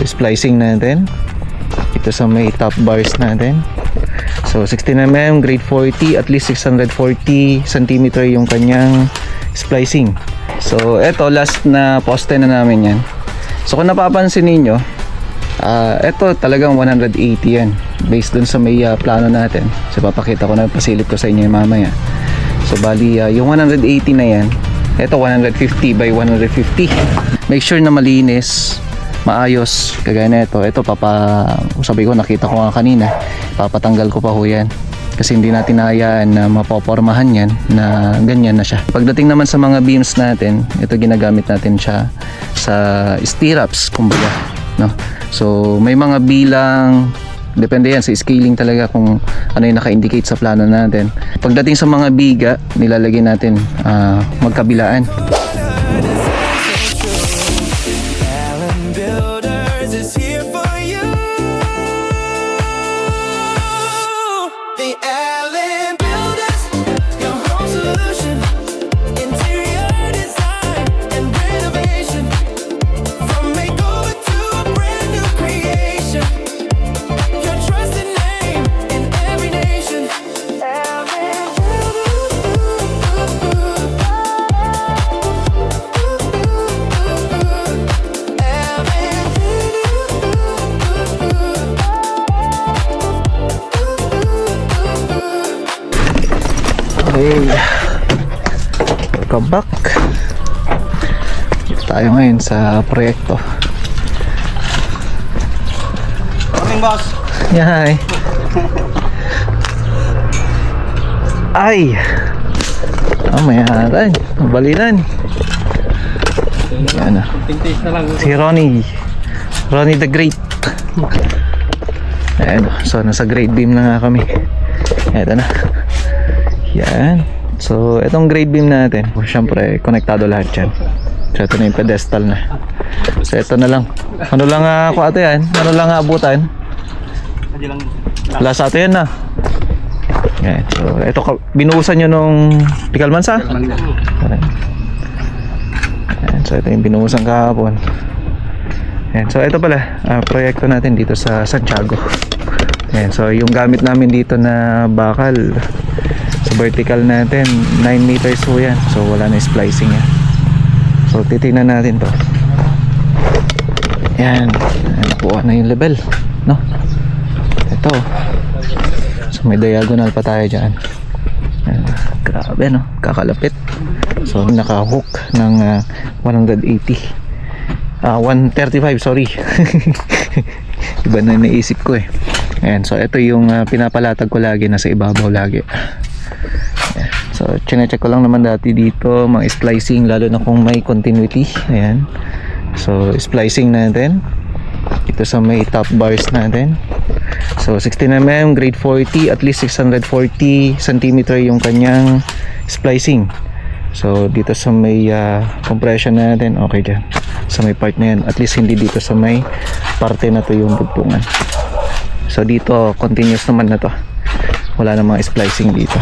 Splicing natin ito sa may top bars natin. So 16mm, grade 40, at least 640 cm yung kanyang splicing. So eto, last na poste na namin yan. So kung napapansin ninyo, eto talagang 180 yan based dun sa may plano natin. So papakita ko na, pasilip ko sa inyo yung mamaya. So bali yung 180 na yan, eto 150 by 150. Make sure na malinis, maayos, kagaya na ito. Ito sabi ko, nakita ko nga kanina, papatanggal ko pa ho yan kasi hindi natin nahayaan na mapopormahan yan na ganyan na siya. Pagdating naman sa mga beams natin, ito ginagamit natin siya sa stirrups kumbaga, no? So may mga bilang, depende yan sa scaling talaga kung ano yung naka-indicate sa plano natin. Pagdating sa mga biga, nilalagay natin magkabilaan. Okay, welcome back. Tayo ngayon sa proyekto. Morning, boss. Yeah, ay, may haran, balilan. Yan na, si Ronnie the Great. Ayan, so nasa grade beam na nga kami. Eto na. Yan. So, itong grade beam natin, syempre, konektado lahat yan. So, ito na yung pedestal na. So, ito na lang. Ano lang ako ate yan? Ano lang abutan? Last ato yan na. Yan. So, ito, binuhusan nyo nung Picalmansa? Yan. So, ito yung binuhusan kahapon. Yan. So, ito pala, proyekto natin dito sa Santiago. Yan. So, yung gamit namin dito na bakal, sa vertical natin 9 meters po yan. So wala na splicing yan. So titingnan natin to. Yan, nakuha na yung level, no? Ito. So may diagonal pa tayo dyan. Grabe, no? Kakalapit. So naka-hook ng 180 135, sorry. Iba na naisip ko eh. Ayan, so ito yung pinapalatag ko lagi, nasa ibabaw lagi. So chinecheck ko lang naman dati dito mga splicing, lalo na kung may continuity. Ayan, so splicing natin ito sa may top bars natin. So 16mm, grade 40, at least 640 cm yung kanyang splicing. So dito sa may compression natin, okay dyan sa may part na yan, at least hindi dito sa may parte na to yung dugtungan. So dito continuous naman na to, wala na mga splicing dito.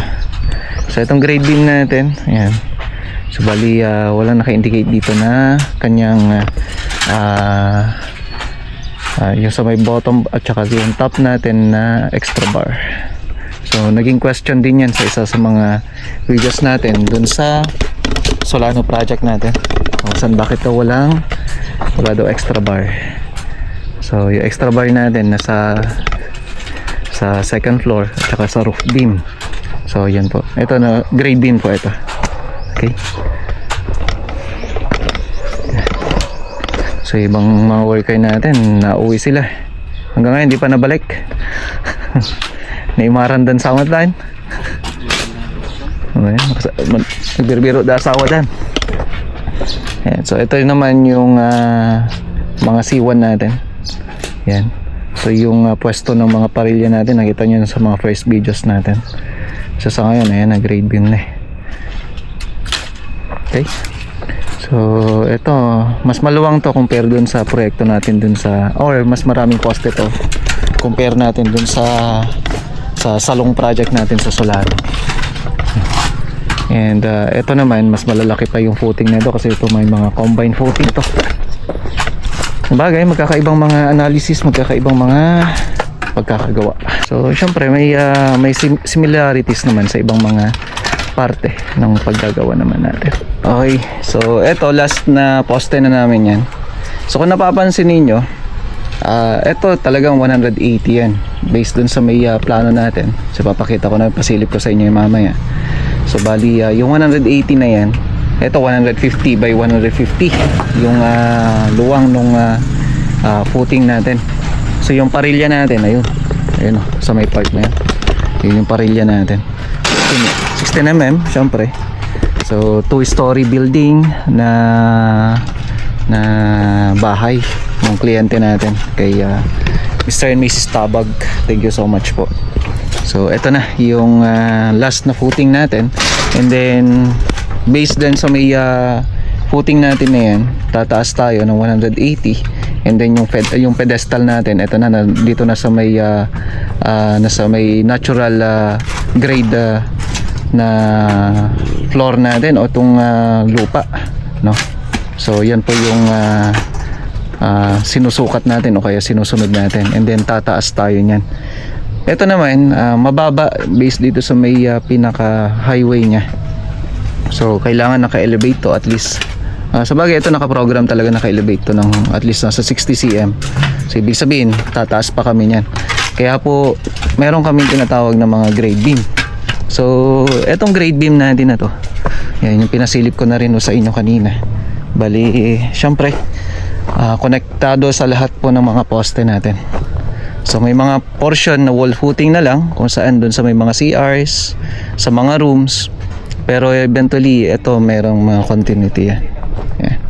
So itong grade beam natin, ayan. So bali walang naka-indicate dito na kanyang yung sa may bottom at saka yung top natin na extra bar. So naging question din yan sa isa sa mga videos natin dun sa Solano project natin. Saan bakit daw wala daw extra bar. So yung extra bar natin nasa sa second floor at saka sa roof beam. So yan po, ito na grade beam po ito. Okay, so ibang mga worker natin nauwi sila, hanggang ngayon hindi pa nabalik. Naimaran dan sawat dan. Nagbiro-biro da asawa dan. Ayan, so ito naman yung mga C1 natin. Yan. So yung pwesto ng mga parilya natin, nakita nyo sa mga first videos natin. So sa ngayon, ayan, nag-grade beam na eh. Okay. So ito, mas maluwang to compare dun sa proyekto natin dun sa, or mas maraming cost ito compare natin dun sa salong project natin sa Solano. And ito naman, mas malalaki pa yung footing nito kasi ito may mga combine footing to. Bagay, magkakaibang mga analysis, magkakaibang mga pagkakagawa. So, syempre may similarities naman sa ibang mga parte ng paggagawa naman natin. Okay, so eto last na poste na namin yan. So kung napapansin ninyo, eto talagang 180 yan based dun sa may plano natin. So papakita ko na, pasilip ko sa inyo yung mamaya. So bali yung 180 na yan, eto 150 by 150 yung luwang nung footing natin. So yung parilya natin, ayun o, sa may part na yan, yun yung parilya natin, 16mm syempre. So 2-story building na bahay ng kliyente natin kay Mr. and Mrs. Tabag. Thank you so much po. So eto na yung last na footing natin, and then based din sa may footing natin na yan, tataas tayo ng 180, and then yung pedestal natin, eto na, dito na sa may nasa may natural grade na floor natin o itong lupa, no? So yan po yung sinusukat natin o kaya sinusunod natin, and then tataas tayo niyan. Ito naman mababa based dito sa may pinaka highway nya. So kailangan naka-elevate to at least. Sa bagay ito naka-program talaga naka-elevate to ng at least nasa 60 cm. So ibig sabihin tataas pa kami niyan. Kaya po meron kaming tinatawag na mga grade beam. So etong grade beam natin na to, yan yung pinasilip ko na rin sa inyo kanina. Bali syempre konektado sa lahat po ng mga poste natin. So may mga portion na wall footing na lang kung saan dun sa may mga CRs, sa mga rooms, pero eventually ito merong mga continuity yan. Yan.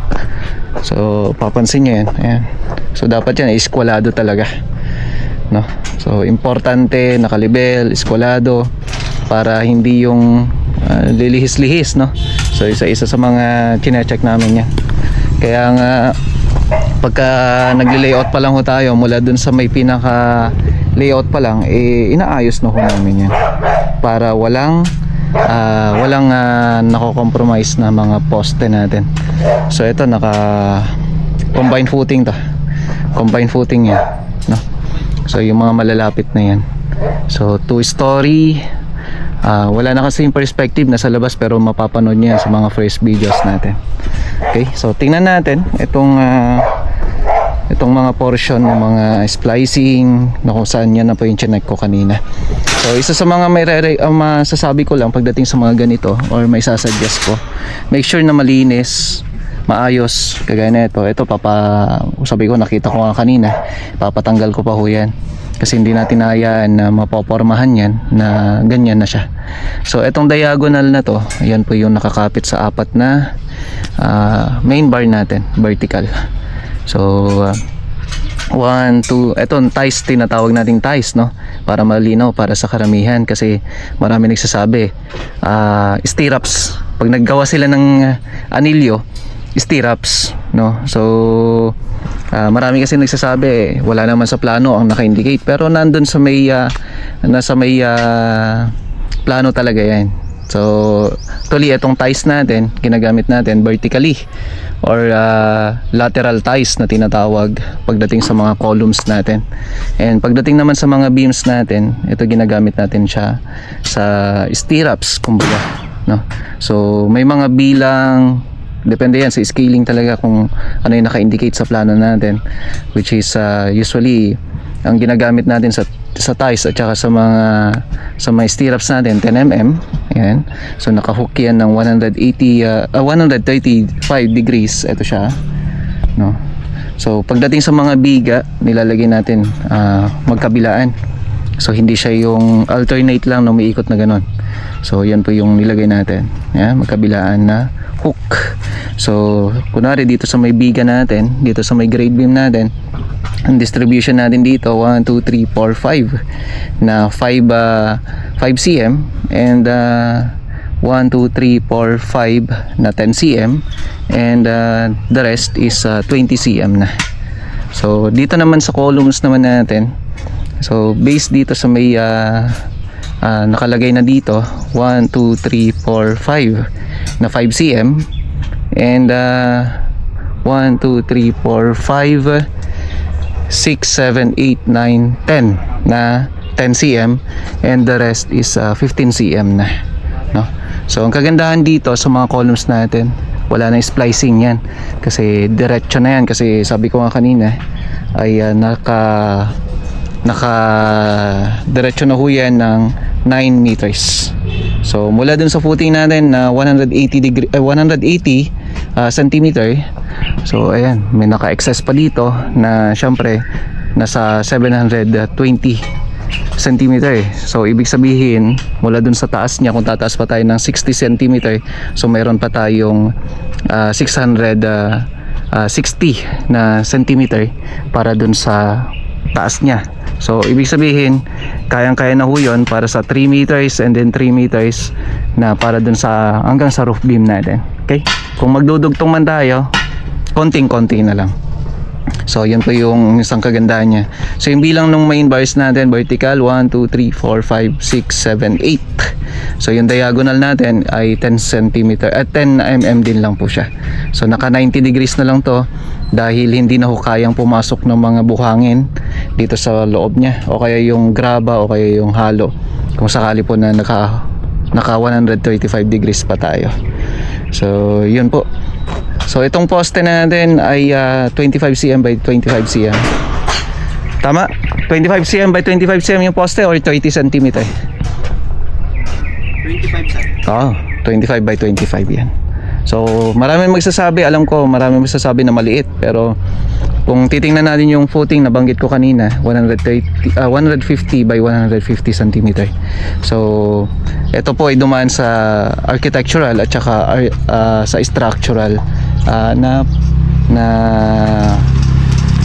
So papansin nyo yan. Yan. So dapat yan iskwalado talaga, no? So importante nakalibel, iskwalado, para hindi yung lilihis-lihis, no? So isa-isa sa mga chine-check namin yan. Kaya nga pagka nagle-layout pa lang ho tayo, mula dun sa may pinaka layout pa lang, inaayos na ho namin yan para walang nako-compromise na mga poste natin. So ito naka combined footing to, combined footing yan, no? So yung mga malalapit na yan, so 2-story. Wala na kasi yung perspective na sa labas, pero mapapanood nyo yan sa mga first videos natin. Okay, so tingnan natin itong mga portion ng mga splicing na kung saan yan na po yung chinek ko kanina. So isa sa mga masasabi ko lang pagdating sa mga ganito or may sasuggest ko, make sure na malinis, maayos. Kagaya na ito sabi ko, nakita ko nga kanina, papatanggal ko pa ho yan kasi hindi natin hayaan na mapopormahan yan na ganyan na siya. So itong diagonal na to, yan po yung nakakapit sa apat na main bar natin, vertical. So 1, 2, etong ties, tinatawag nating ties, no? Para malinaw para sa karamihan, kasi marami nagsasabi stirrups, pag naggawa sila ng anilyo, stirrups, no? So marami kasi nagsasabi wala naman sa plano ang naka-indicate, pero nandun sa may nasa may plano talaga yan. So actually itong ties natin ginagamit natin vertically or lateral ties na tinatawag pagdating sa mga columns natin, and pagdating naman sa mga beams natin, ito ginagamit natin siya sa stirrups kumbaga, no? So may mga bilang, depende yan sa scaling talaga kung ano yung naka-indicate sa plano natin, which is usually ang ginagamit natin sa ties at saka sa mga stirrups natin 10mm. Ayan. So naka-hook yan ng 135 degrees. Ito siya, no? So pagdating sa mga biga, nilalagay natin magkabilaan. So hindi siya yung alternate lang na umiikot na ganon. So yan po yung nilagay natin. Ayan, magkabilaan na hook. So kunwari dito sa may biga natin, dito sa may grade beam natin, ang distribution natin dito 1, 2, 3, 4, 5 na 5 cm, and 1, 2, 3, 4, 5 na 10 cm, and the rest is 20 cm na. So dito naman sa columns naman natin, so based dito sa may nakalagay na dito 1, 2, 3, 4, 5 na 5 cm, and 1, 2, 3, 4, 5, 6, 7, 8, 9, 10 na 10 cm and the rest is 15 cm na, no? So ang kagandahan dito sa mga columns natin, wala na splicing yan kasi diretso na yan, kasi sabi ko nga kanina ay naka diretso na ho yan ng 9 meters. So mula dun sa footing natin na 180 centimeter, so ayan, may naka-excess pa dito na syempre nasa 720 centimeter. So ibig sabihin mula dun sa taas niya, kung tataas pa tayo ng 60 centimeter, so mayroon pa tayong 660 na centimeter para dun sa taas niya. So ibig sabihin kayang-kaya na ho yun para sa 3 meters and then 3 meters na para dun sa hanggang sa roof beam natin. Okay? Kung magdudugtong man tayo, konting-konti na lang. So yun po yung isang kagandahan niya. So yung bilang ng main bars natin, vertical 1, 2, 3, 4, 5, 6, 7, 8. So yung diagonal natin ay 10 cm at 10 mm din lang po siya. So naka 90 degrees na lang to dahil hindi na ho kayang pumasok ng mga buhangin dito sa loob niya, o kaya yung graba o kaya yung halo, kung sakali po na naka 135 degrees pa tayo. So yun po. So itong poste natin ay 25 cm by 25 cm. Tama? 25 cm by 25 cm yung poste or 30 cm? 25 cm. Oo, 25 by 25 yan. So maraming magsasabi, alam ko maraming magsasabi na maliit, pero kung titingnan natin yung footing na banggit ko kanina, 150 by 150 cm. So ito po ay dumaan sa architectural at saka sa structural na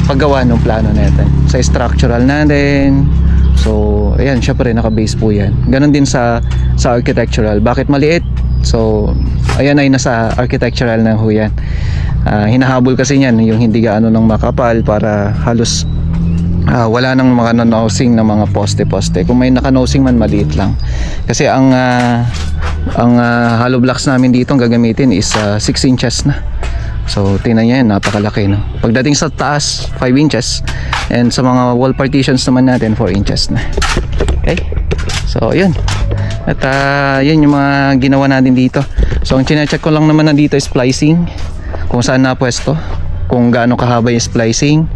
paggawa ng plano natin. Sa structural natin, so ayan, syempre naka-base po yan. Ganon din sa architectural. Bakit maliit? So ayan ay nasa architectural na ho yan. Hinahabol kasi yan yung hindi gaano ng makapal para halos wala nang mga nosing na mga poste-poste. Kung may naka-nosing man, maliit lang. Kasi ang hollow blocks namin dito ang gagamitin is 6 inches na. So tingnan niyo yan, napakalaki, no? Pagdating sa taas 5 inches, and sa mga wall partitions naman natin 4 inches na. Okay? So yun. At yun yung mga ginawa natin dito. So ang chinecheck ko lang naman na dito is splicing, kung saan napwesto, kung gaano kahaba yung splicing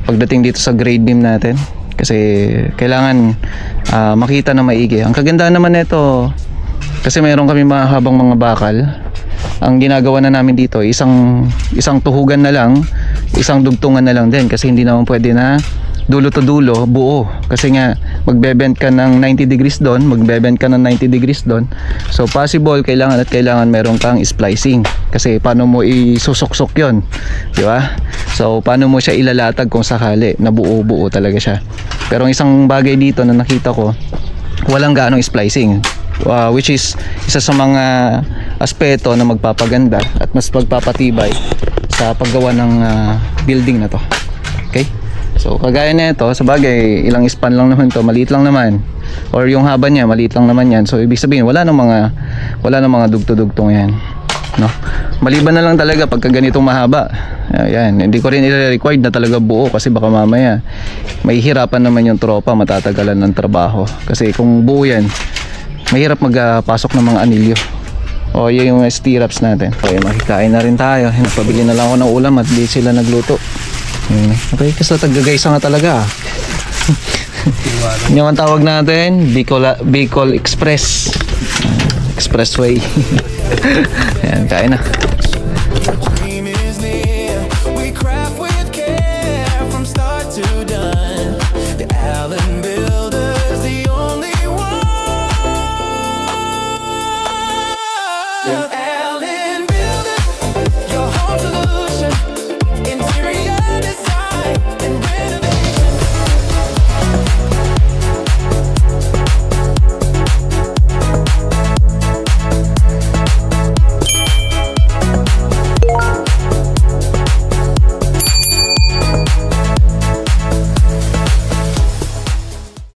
pagdating dito sa grade beam natin, kasi kailangan makita na maigi. Ang kagandahan naman nito, kasi mayroon kami mahabang mga bakal, ang ginagawa na namin dito isang tuhugan na lang, isang dugtungan na lang din, kasi hindi naman pwede na dulo to dulo buo, kasi nga magbebend ka ng 90 degrees doon, magbebend ka ng 90 degrees doon. So possible kailangan meron kang splicing, kasi paano mo isusuksok yon, di ba? So paano mo siya ilalatag kung sakali na buo talaga siya. Pero ang isang bagay dito na nakita ko, walang gaanong splicing, which is isa sa mga aspeto na magpapaganda at mas magpapatibay sa paggawa ng building na to. Okay? So kagaya nito, sa bagay ilang span lang naman to, maliit lang naman, or yung haba niya maliit lang naman yan. So ibig sabihin wala nang mga dugto-dugtong yan, no? Maliban na lang talaga pagka ganitong mahaba. Ayan, hindi ko rin i-required na talaga buo, kasi baka mamaya may hirapan naman yung tropa, matatagalan ng trabaho. Kasi kung buo yan, mahirap magpasok ng mga anilyo. O yun yung stirrups natin. Okay, makikain na rin tayo. Nagpabili na lang ako ng ulam at di sila nagluto. Okay, kasi taga-gaysa nga talaga. Yung ang tawag natin, Bicol Express, Expressway. Ayan, kain na.